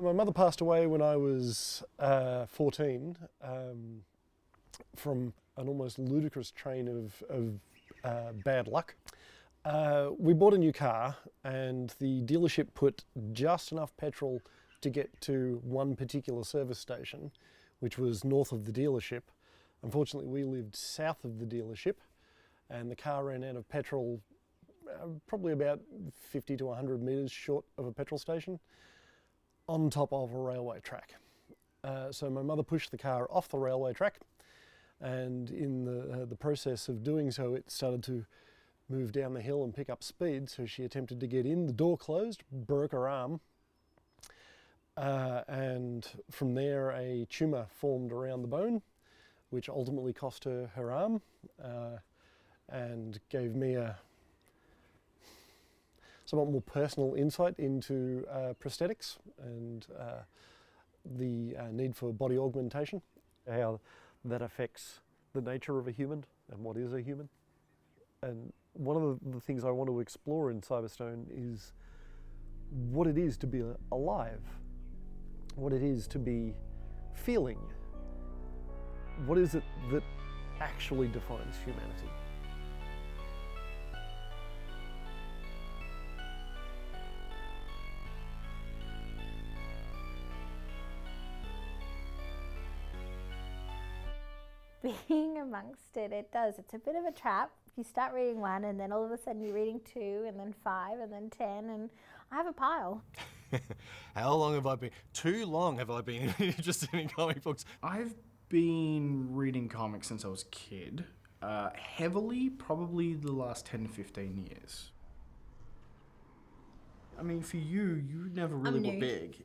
My mother passed away when I was 14 from an almost ludicrous train of bad luck. We bought a new car and the dealership put just enough petrol to get to one particular service station, which was north of the dealership. Unfortunately, we lived south of the dealership and the car ran out of petrol probably about 50 to 100 metres short of a petrol station on top of a railway track. So my mother pushed the car off the railway track, and in the process of doing so, it started to move down the hill and pick up speed. So she attempted to get in, the door closed, broke her arm, and from there a tumour formed around the bone, which ultimately cost her her arm and gave me a somewhat more personal insight into prosthetics and the need for body augmentation, how that affects the nature of a human and what is a human. And one of the things I want to explore in Cyberstone is what it is to be alive, what it is to be feeling. What is it that actually defines humanity? Being amongst it, it does. It's a bit of a trap. You start reading one and then all of a sudden you're reading 2 and then 5 and then 10 and I have a pile. How long have I been? Too long have I been interested in comic books. I've been reading comics since I was a kid. Heavily, probably the last 10 to 15 years. I mean, for you never really were big.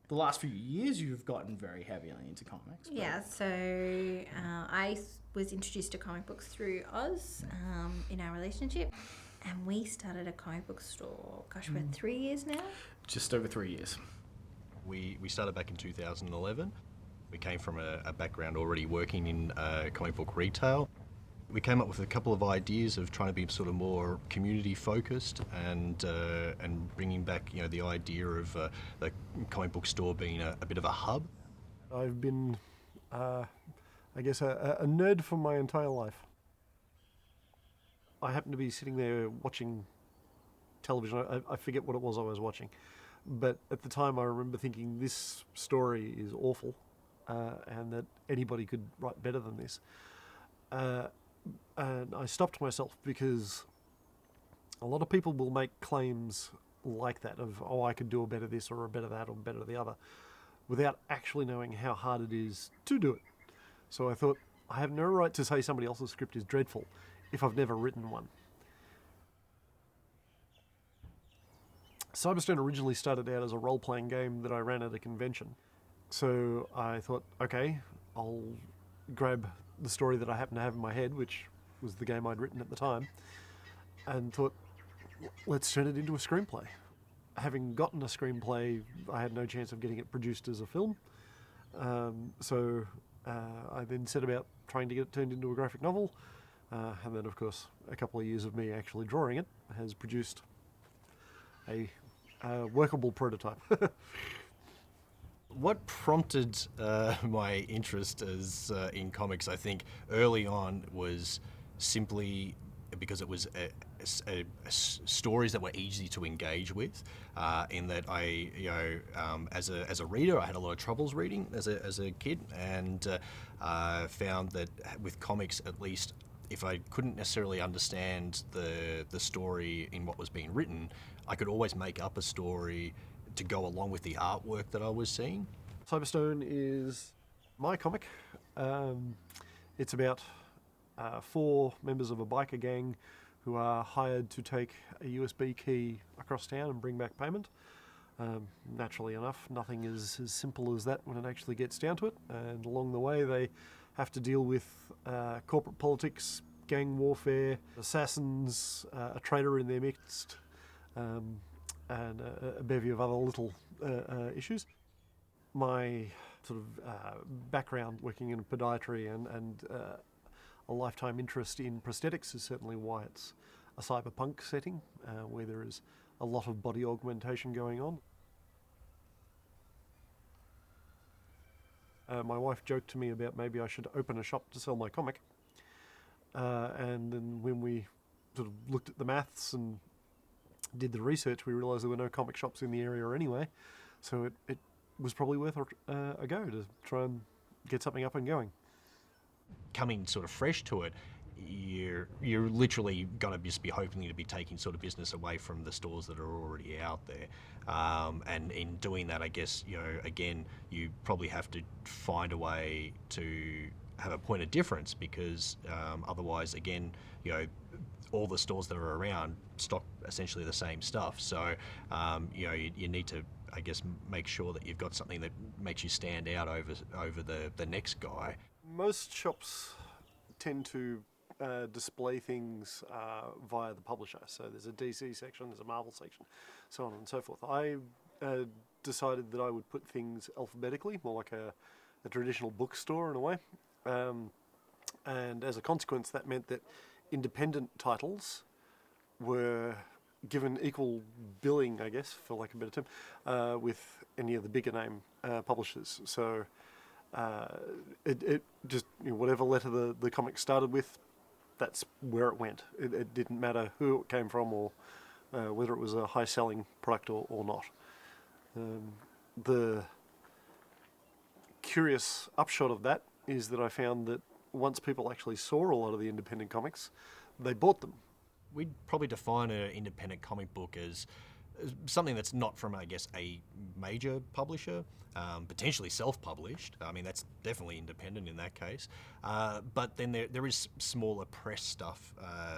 The last few years you've gotten very heavily into comics. Yeah, so I was introduced to comic books through Oz in our relationship, and we started a comic book store, gosh, we're 3 years now? Just over 3 years. We started back in 2011. We came from a background already working in comic book retail. We came up with a couple of ideas of trying to be sort of more community focused and bringing back, you know, the idea of the comic book store being a bit of a hub. I've been, I guess, a nerd for my entire life. I happened to be sitting there watching television. I forget what it was I was watching, but at the time I remember thinking this story is awful and that anybody could write better than this. And I stopped myself because a lot of people will make claims like that of, oh, I could do a better this or a better that or better the other, without actually knowing how hard it is to do it. So I thought, I have no right to say somebody else's script is dreadful if I've never written one. Cyberstone originally started out as a role-playing game that I ran at a convention. So I thought, okay, I'll grab the story that I happen to have in my head, which was the game I'd written at the time, and thought, let's turn it into a screenplay. Having gotten a screenplay, I had no chance of getting it produced as a film. So I then set about trying to get it turned into a graphic novel. And then, of course, a couple of years of me actually drawing it has produced a workable prototype. What prompted my interest in comics, I think, early on was simply because it was stories that were easy to engage with. In that as a reader, I had a lot of troubles reading as a kid, and found that with comics, at least, if I couldn't necessarily understand the story in what was being written, I could always make up a story to go along with the artwork that I was seeing. Cyberstone is my comic. It's about 4 members of a biker gang who are hired to take a USB key across town and bring back payment. Naturally enough, nothing is as simple as that when it actually gets down to it, and along the way they have to deal with corporate politics, gang warfare, assassins, a traitor in their midst, and a bevy of other little issues. My sort of background working in podiatry and a lifetime interest in prosthetics is certainly why it's a cyberpunk setting where there is a lot of body augmentation going on. My wife joked to me about maybe I should open a shop to sell my comic. And then when we sort of looked at the maths and did the research, we realised there were no comic shops in the area anyway. So it was probably worth a go to try and get something up and going. Coming sort of fresh to it, you're literally going to just be hoping to be taking sort of business away from the stores that are already out there, and in doing that, I guess, you know, again, you probably have to find a way to have a point of difference, because otherwise, again, you know, all the stores that are around stock essentially the same stuff. So you know, you need to, I guess, make sure that you've got something that makes you stand out over the next guy. Most shops tend to display things via the publisher. So there's a DC section, there's a Marvel section, so on and so forth. I decided that I would put things alphabetically, more like a traditional bookstore in a way. And as a consequence, that meant that independent titles were given equal billing, I guess, for like a better term, with any of the bigger name publishers. So it just, you know, whatever letter the comic started with, that's where it went. It didn't matter who it came from or whether it was a high-selling product or not. The curious upshot of that is that I found that once people actually saw a lot of the independent comics, they bought them. We'd probably define an independent comic book as something that's not from, I guess, a major publisher, potentially self-published. I mean, that's definitely independent in that case. But then there is smaller press stuff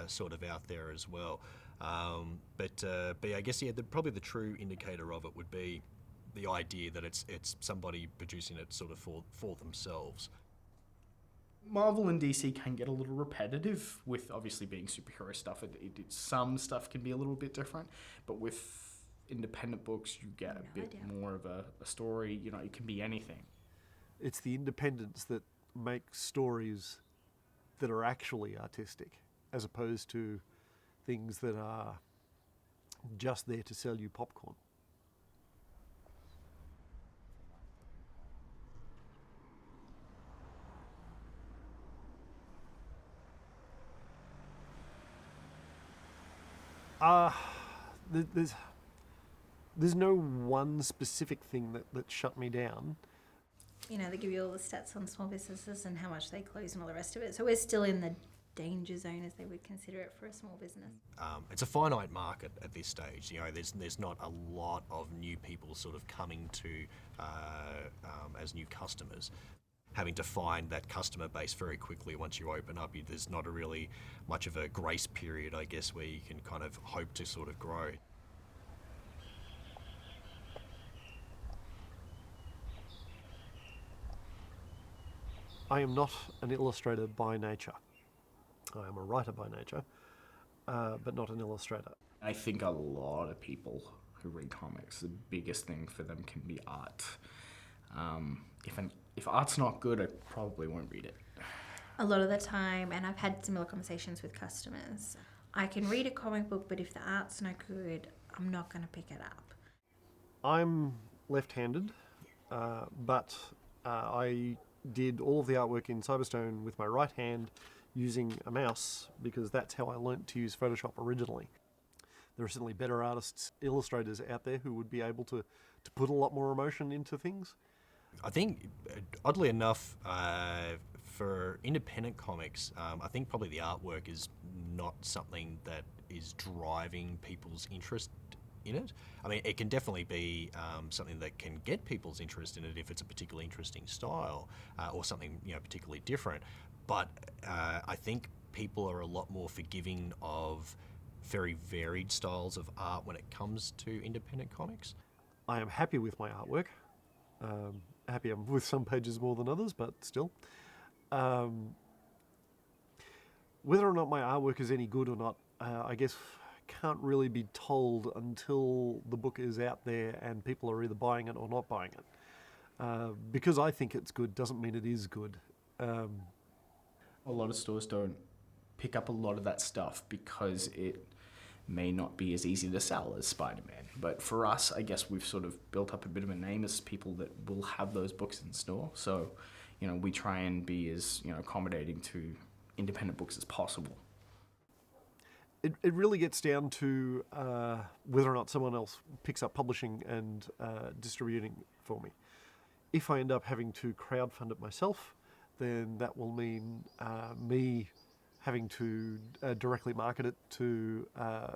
sort of out there as well. But I guess, yeah, probably the true indicator of it would be the idea that it's somebody producing it sort of for themselves. Marvel and DC can get a little repetitive with obviously being superhero stuff. Some stuff can be a little bit different, but with independent books, you get a bit more of a story. You know, it can be anything. It's the independents that make stories that are actually artistic, as opposed to things that are just there to sell you popcorn. There's no one specific thing that shut me down. You know, they give you all the stats on small businesses and how much they close and all the rest of it. So we're still in the danger zone, as they would consider it, for a small business. It's a finite market at this stage. You know, there's not a lot of new people sort of coming to as new customers. Having to find that customer base very quickly once you open up, there's not a really much of a grace period, I guess, where you can kind of hope to sort of grow. I am not an illustrator by nature. I am a writer by nature, but not an illustrator. I think a lot of people who read comics, the biggest thing for them can be art. If art's not good, I probably won't read it. A lot of the time, and I've had similar conversations with customers, I can read a comic book, but if the art's no good, I'm not going to pick it up. I'm left-handed, but I did all of the artwork in Cyberstone with my right hand using a mouse, because that's how I learnt to use Photoshop originally. There are certainly better artists, illustrators out there who would be able to put a lot more emotion into things. I think, oddly enough, for independent comics, I think probably the artwork is not something that is driving people's interest in it. I mean, it can definitely be something that can get people's interest in it if it's a particularly interesting style or something, you know, particularly different. But I think people are a lot more forgiving of very varied styles of art when it comes to independent comics. I am happy with my artwork. Happy I'm with some pages more than others, but still. Whether or not my artwork is any good or not, I guess can't really be told until the book is out there and people are either buying it or not buying it. Because I think it's good doesn't mean it is good. A lot of stores don't pick up a lot of that stuff because it may not be as easy to sell as Spider-Man. But for us, I guess we've sort of built up a bit of a name as people that will have those books in store. So, we try and be as, accommodating to independent books as possible. It really gets down to whether or not someone else picks up publishing and distributing for me. If I end up having to crowdfund it myself, then that will mean me having to directly market it to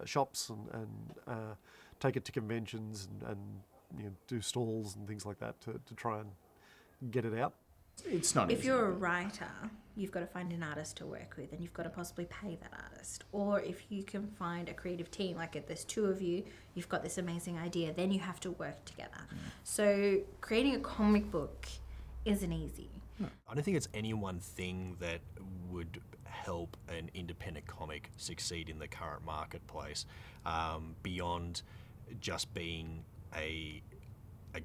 shops and take it to conventions and do stalls and things like that to try and get it out. It's not If easy. you're a writer, you've got to find an artist to work with, and you've got to possibly pay that artist. Or if you can find a creative team, like if there's two of you, you've got this amazing idea, then you have to work together. So creating a comic book isn't easy. I don't think it's any one thing that would help an independent comic succeed in the current marketplace, beyond just being a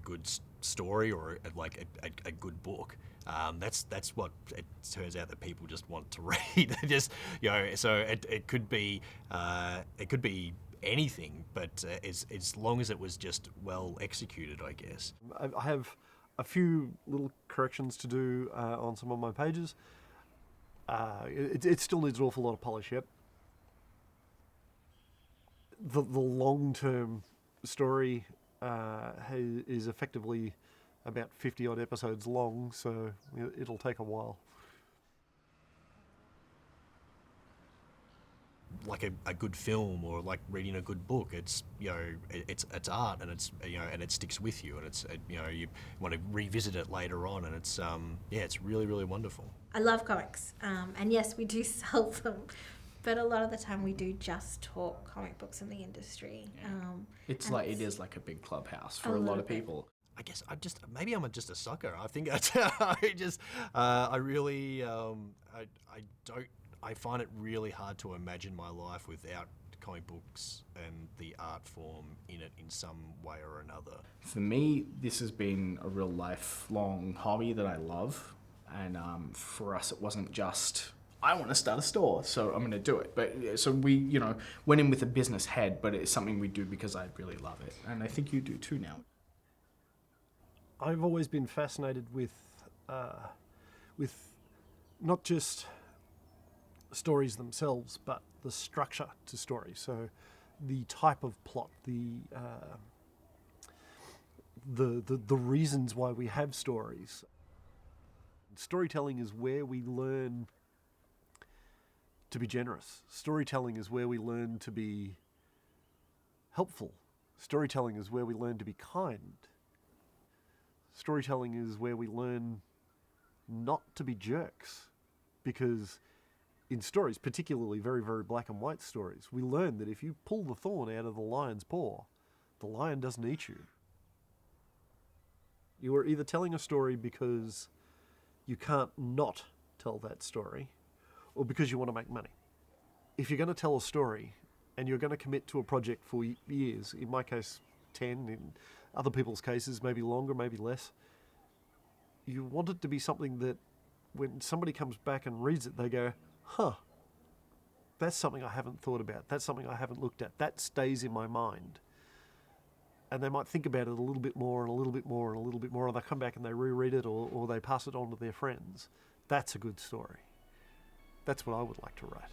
good story or like a good book. That's what it turns out that people just want to read. Just so it could be anything, but as long as it was just well executed, I guess. I have a few little corrections to do on some of my pages. It still needs an awful lot of polish yet. The long-term story is effectively about 50-odd episodes long, so it'll take a while. Like a good film or like reading a good book, it's it's art, and it's and it sticks with you, and it's you want to revisit it later on, and it's it's really, really wonderful. I love comics, and yes, we do sell them, but a lot of the time we do just talk comic books in the industry. It is like a big clubhouse for a lot of people. I guess I'm just a sucker. I think I find it really hard to imagine my life without comic books and the art form in it in some way or another. For me, this has been a real lifelong hobby that I love, and for us, it wasn't just I want to start a store, so I'm going to do it. But so we, went in with a business head, but it's something we do because I really love it, and I think you do too now. I've always been fascinated with not just stories themselves, but the structure to stories. So the type of plot, the reasons why we have stories. Storytelling is where we learn to be generous. Storytelling is where we learn to be helpful. Storytelling is where we learn to be kind. Storytelling is where we learn not to be jerks, because in stories, particularly very, very black and white stories, we learn that if you pull the thorn out of the lion's paw, the lion doesn't eat you. You are either telling a story because you can't not tell that story, or because you want to make money. If you're going to tell a story and you're going to commit to a project for years, in my case 10, in other people's cases maybe longer, maybe less, you want it to be something that when somebody comes back and reads it, they go, that's something I haven't thought about, that's something I haven't looked at, that stays in my mind. And they might think about it a little bit more and a little bit more and a little bit more, and they come back and they reread it, or they pass it on to their friends. That's a good story. That's what I would like to write.